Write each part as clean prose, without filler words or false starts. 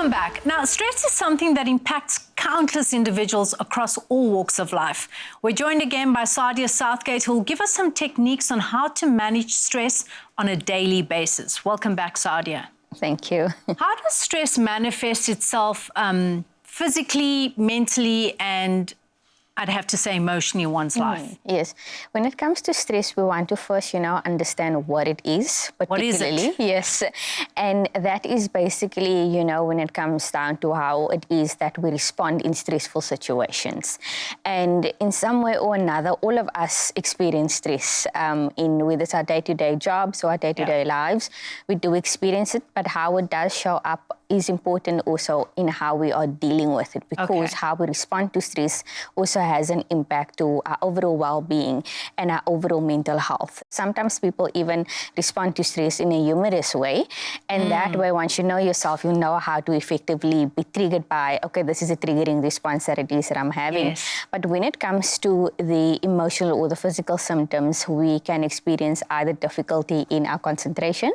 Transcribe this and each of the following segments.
Welcome back. Now, stress is something that impacts countless individuals across all walks of life. We're joined again by Sadia Southgate, who will give us some techniques on how to manage stress on a daily basis. Welcome back, Sadia. Thank you. How does stress manifest itself physically, mentally, and I'd have to say emotionally in one's life? Yes. When it comes to stress, we want to first, understand what it is, particularly. What is it? Yes. And that is basically, when it comes down to how it is that we respond in stressful situations. And in some way or another, all of us experience stress in whether it's our day-to-day jobs or our day-to-day lives. We do experience it, but how it does show up is important also in how we are dealing with it, because how we respond to stress also has an impact to our overall well-being and our overall mental health. Sometimes people even respond to stress in a humorous way, and that way, once you know yourself, you know how to effectively be triggered by, okay, this is a triggering response that it is that I'm having. Yes. But when it comes to the emotional or the physical symptoms, we can experience either difficulty in our concentration,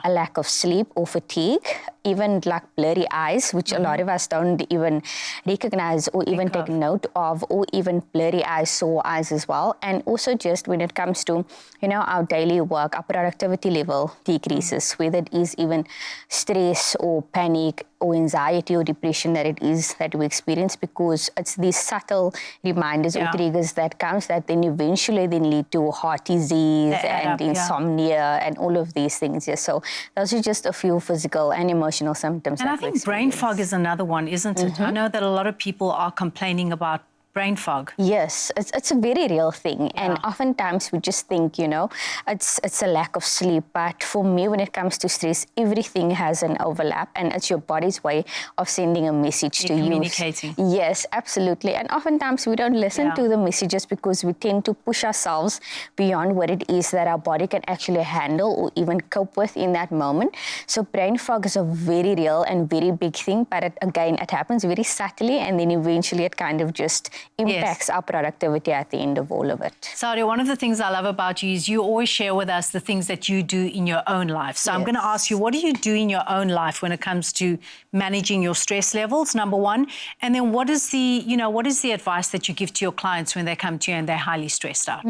a lack of sleep or fatigue, even like blurry eyes, which a lot of us don't even recognize or even take note of, or even blurry eyes, sore eyes as well. And also just when it comes to, our daily work, our productivity level decreases, whether it is even stress or panic or anxiety or depression that it is that we experience, because it's these subtle reminders or triggers that comes that then eventually lead to heart disease and insomnia and all of these things. Yes. So those are just a few physical and emotional symptoms. And I think brain fog is another one, isn't it? I know that a lot of people are complaining about brain fog. Yes, it's a very real thing. And oftentimes we just think, it's a lack of sleep. But for me, when it comes to stress, everything has an overlap, and it's your body's way of sending a message to you. Communicating. Yes, absolutely. And oftentimes we don't listen to the messages because we tend to push ourselves beyond what it is that our body can actually handle or even cope with in that moment. So brain fog is a very real and very big thing, but it happens very subtly, and then eventually it kind of just impacts our productivity at the end of all of it. Sadia, one of the things I love about you is you always share with us the things that you do in your own life. So I'm going to ask you, what do you do in your own life when it comes to managing your stress levels, number one? And then what is the advice that you give to your clients when they come to you and they're highly stressed out?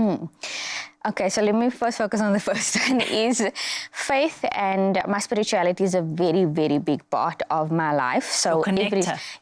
Okay, so let me first focus on the first one. Is faith and my spirituality is a very, very big part of my life. So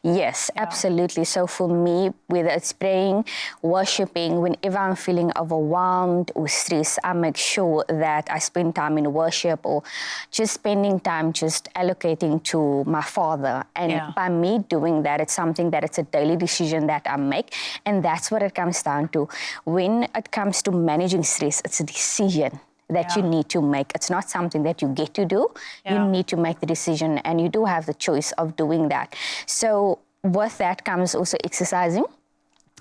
yes, absolutely. So for me, whether it's praying, worshiping, whenever I'm feeling overwhelmed or stressed, I make sure that I spend time in worship or just spending time just allocating to my Father. And by me doing that, it's something that it's a daily decision that I make. And that's what it comes down to. When it comes to managing stress, it's a decision that you need to make. It's not something that you get to do. You need to make the decision, and you do have the choice of doing that. So with that comes also exercising.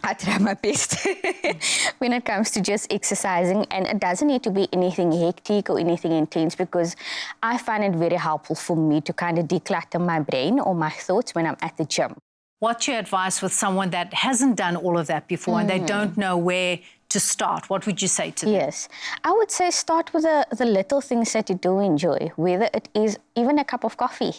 I try my best when it comes to just exercising, and it doesn't need to be anything hectic or anything intense, because I find it very helpful for me to kind of declutter my brain or my thoughts when I'm at the gym. What's your advice with someone that hasn't done all of that before and they don't know where to start? What would you say to them? Yes, I would say start with the little things that you do enjoy, whether it is even a cup of coffee,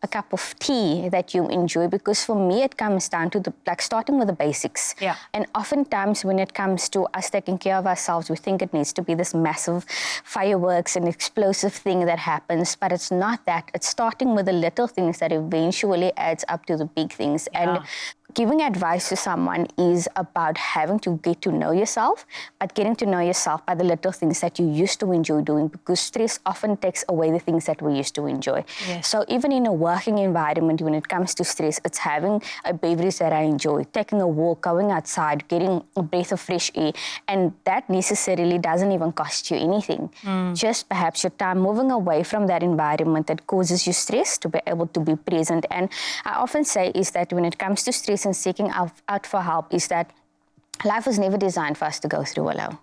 a cup of tea that you enjoy, because for me it comes down to starting with the basics. And oftentimes when it comes to us taking care of ourselves, we think it needs to be this massive fireworks and explosive thing that happens, but it's not that. It's starting with the little things that eventually adds up to the big things. And giving advice to someone is about having to get to know yourself, but getting to know yourself by the little things that you used to enjoy doing, because stress often takes away the things that we used to enjoy. So even in a working environment, when it comes to stress, it's having a beverage that I enjoy, taking a walk, going outside, getting a breath of fresh air, and that necessarily doesn't even cost you anything. Just perhaps your time moving away from that environment that causes you stress, to be able to be present. And I often say is that when it comes to stress and seeking out for help, is that life was never designed for us to go through alone,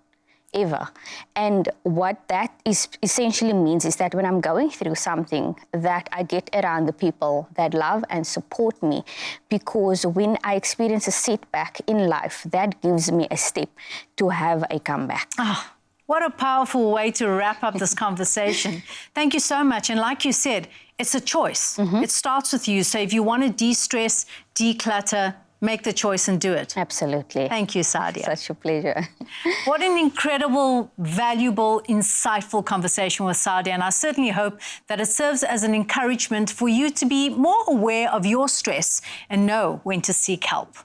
ever. And what that is essentially means is that when I'm going through something, that I get around the people that love and support me, because when I experience a setback in life, that gives me a step to have a comeback. What a powerful way to wrap up this conversation. Thank you so much. And like you said, it's a choice. It starts with you. So if you want to de-stress, declutter, make the choice and do it. Absolutely. Thank you, Sadia. Such a pleasure. What an incredible, valuable, insightful conversation with Sadia. And I certainly hope that it serves as an encouragement for you to be more aware of your stress and know when to seek help.